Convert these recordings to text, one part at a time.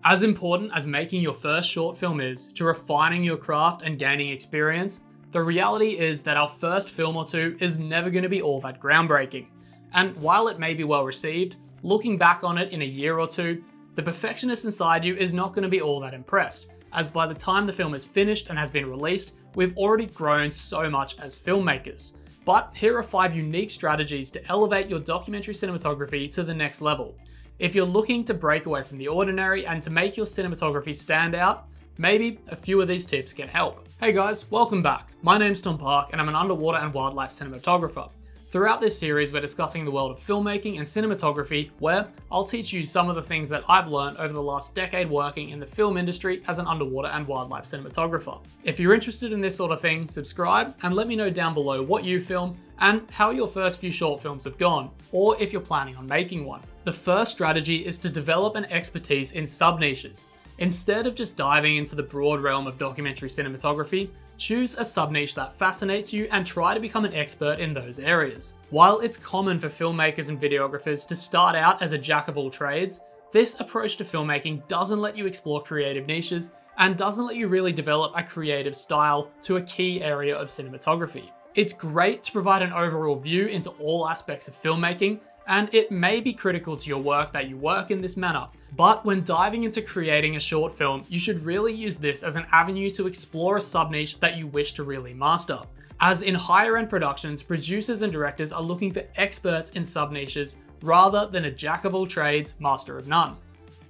As important as making your first short film is to refining your craft and gaining experience, the reality is that our first film or two is never going to be all that groundbreaking. And while it may be well received, looking back on it in a year or two, the perfectionist inside you is not going to be all that impressed, as by the time the film is finished and has been released, we've already grown so much as filmmakers. But here are 5 unique strategies to elevate your documentary cinematography to the next level. If you're looking to break away from the ordinary and to make your cinematography stand out, maybe a few of these tips can help. Hey guys, welcome back. My name's Tom Park and I'm an underwater and wildlife cinematographer. Throughout this series, we're discussing the world of filmmaking and cinematography, where I'll teach you some of the things that I've learned over the last decade working in the film industry as an underwater and wildlife cinematographer. If you're interested in this sort of thing, subscribe and let me know down below what you film and how your first few short films have gone, or if you're planning on making one. The first strategy is to develop an expertise in sub-niches. Instead of just diving into the broad realm of documentary cinematography, choose a sub-niche that fascinates you and try to become an expert in those areas. While it's common for filmmakers and videographers to start out as a jack of all trades, this approach to filmmaking doesn't let you explore creative niches and doesn't let you really develop a creative style to a key area of cinematography. It's great to provide an overall view into all aspects of filmmaking, and it may be critical to your work that you work in this manner. But when diving into creating a short film, you should really use this as an avenue to explore a sub-niche that you wish to really master. As in higher end productions, producers and directors are looking for experts in sub-niches rather than a jack of all trades, master of none.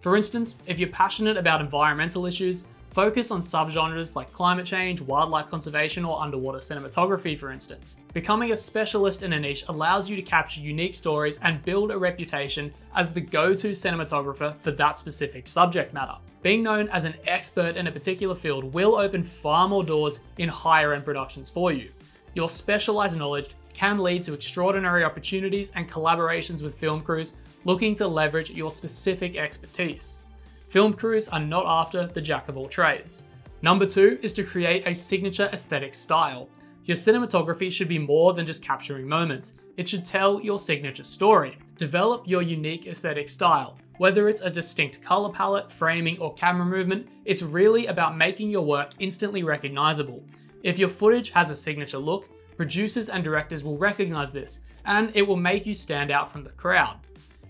For instance, if you're passionate about environmental issues, focus on subgenres like climate change, wildlife conservation, or underwater cinematography, for instance. Becoming a specialist in a niche allows you to capture unique stories and build a reputation as the go-to cinematographer for that specific subject matter. Being known as an expert in a particular field will open far more doors in higher end productions for you. Your specialized knowledge can lead to extraordinary opportunities and collaborations with film crews looking to leverage your specific expertise. Film crews are not after the jack of all trades. Number 2 is to create a signature aesthetic style. Your cinematography should be more than just capturing moments. It should tell your signature story. Develop your unique aesthetic style. Whether it's a distinct color palette, framing, or camera movement, it's really about making your work instantly recognizable. If your footage has a signature look, producers and directors will recognize this, and it will make you stand out from the crowd.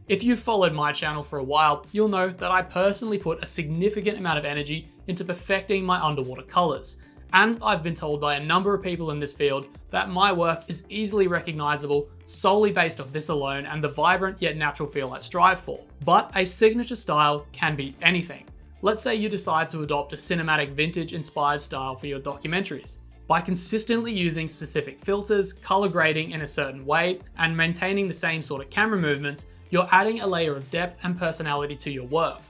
If you've followed my channel for a while, you'll know that I personally put a significant amount of energy into perfecting my underwater colors. And I've been told by a number of people in this field that my work is easily recognizable solely based off this alone and the vibrant yet natural feel I strive for. But a signature style can be anything. Let's say you decide to adopt a cinematic vintage inspired style for your documentaries. By consistently using specific filters, color grading in a certain way, and maintaining the same sort of camera movements, you're adding a layer of depth and personality to your work.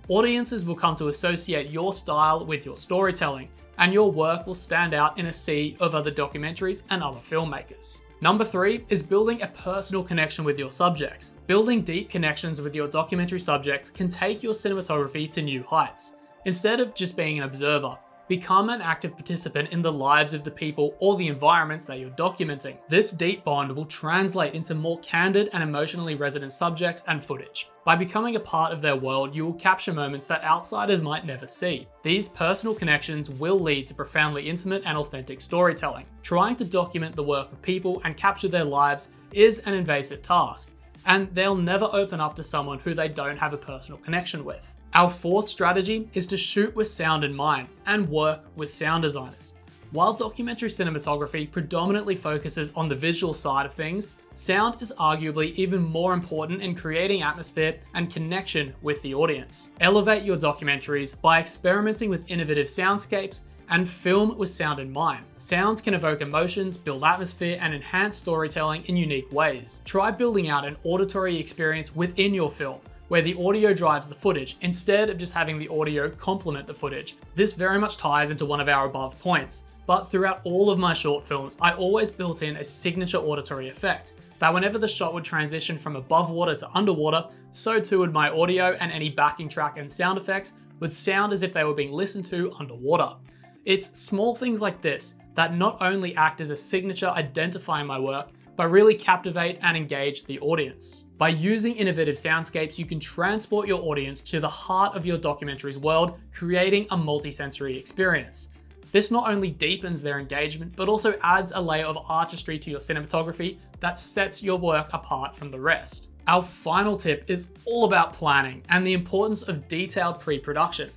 Audiences will come to associate your style with your storytelling, and your work will stand out in a sea of other documentaries and other filmmakers. Number 3 is building a personal connection with your subjects. Building deep connections with your documentary subjects can take your cinematography to new heights. Instead of just being an observer, become an active participant in the lives of the people or the environments that you're documenting. This deep bond will translate into more candid and emotionally resonant subjects and footage. By becoming a part of their world, you will capture moments that outsiders might never see. These personal connections will lead to profoundly intimate and authentic storytelling. Trying to document the work of people and capture their lives is an invasive task, and they'll never open up to someone who they don't have a personal connection with. Our 4th strategy is to shoot with sound in mind and work with sound designers. While documentary cinematography predominantly focuses on the visual side of things, sound is arguably even more important in creating atmosphere and connection with the audience. Elevate your documentaries by experimenting with innovative soundscapes and film with sound in mind. Sound can evoke emotions, build atmosphere, and enhance storytelling in unique ways. Try building out an auditory experience within your film, where the audio drives the footage instead of just having the audio complement the footage. This very much ties into one of our above points, but throughout all of my short films, I always built in a signature auditory effect, that whenever the shot would transition from above water to underwater, so too would my audio, and any backing track and sound effects would sound as if they were being listened to underwater. It's small things like this that not only act as a signature identifying my work, but really captivate and engage the audience. By using innovative soundscapes, you can transport your audience to the heart of your documentary's world, creating a multi-sensory experience. This not only deepens their engagement, but also adds a layer of artistry to your cinematography that sets your work apart from the rest. Our final tip is all about planning and the importance of detailed pre-production.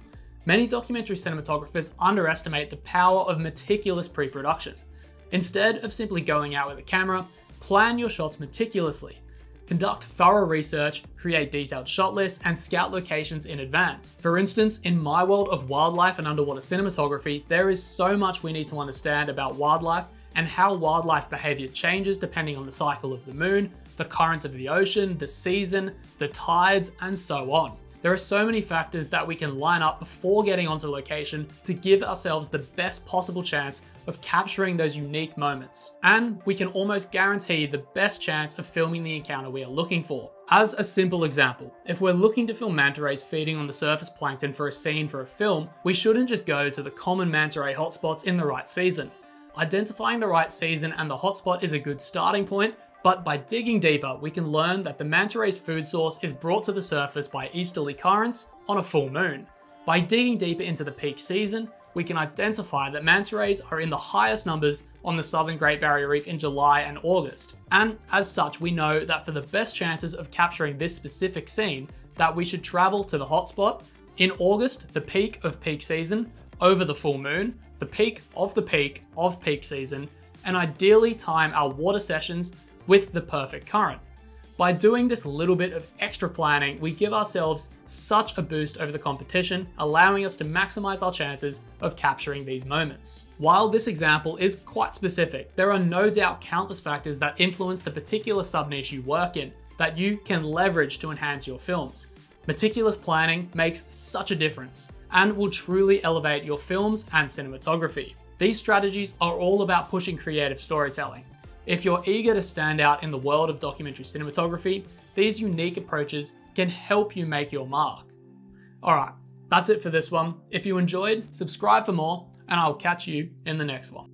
Many documentary cinematographers underestimate the power of meticulous pre-production. Instead of simply going out with a camera, plan your shots meticulously. Conduct thorough research, create detailed shot lists, and scout locations in advance. For instance, in my world of wildlife and underwater cinematography, there is so much we need to understand about wildlife and how wildlife behavior changes depending on the cycle of the moon, the currents of the ocean, the season, the tides, and so on. There are so many factors that we can line up before getting onto location to give ourselves the best possible chance of capturing those unique moments. And we can almost guarantee the best chance of filming the encounter we are looking for. As a simple example, if we're looking to film manta rays feeding on the surface plankton for a scene for a film, we shouldn't just go to the common manta ray hotspots in the right season. Identifying the right season and the hotspot is a good starting point, but by digging deeper, we can learn that the manta ray's food source is brought to the surface by easterly currents on a full moon. By digging deeper into the peak season, we can identify that manta rays are in the highest numbers on the southern Great Barrier Reef in July and August. And as such, we know that for the best chances of capturing this specific scene, that we should travel to the hotspot in August, the peak of peak season, over the full moon, the peak of peak season, and ideally time our water sessions with the perfect current. By doing this little bit of extra planning, we give ourselves such a boost over the competition, allowing us to maximize our chances of capturing these moments. While this example is quite specific, there are no doubt countless factors that influence the particular sub-niche you work in that you can leverage to enhance your films. Meticulous planning makes such a difference and will truly elevate your films and cinematography. These strategies are all about pushing creative storytelling. If you're eager to stand out in the world of documentary cinematography, these unique approaches can help you make your mark. Alright, that's it for this one. If you enjoyed, subscribe for more, and I'll catch you in the next one.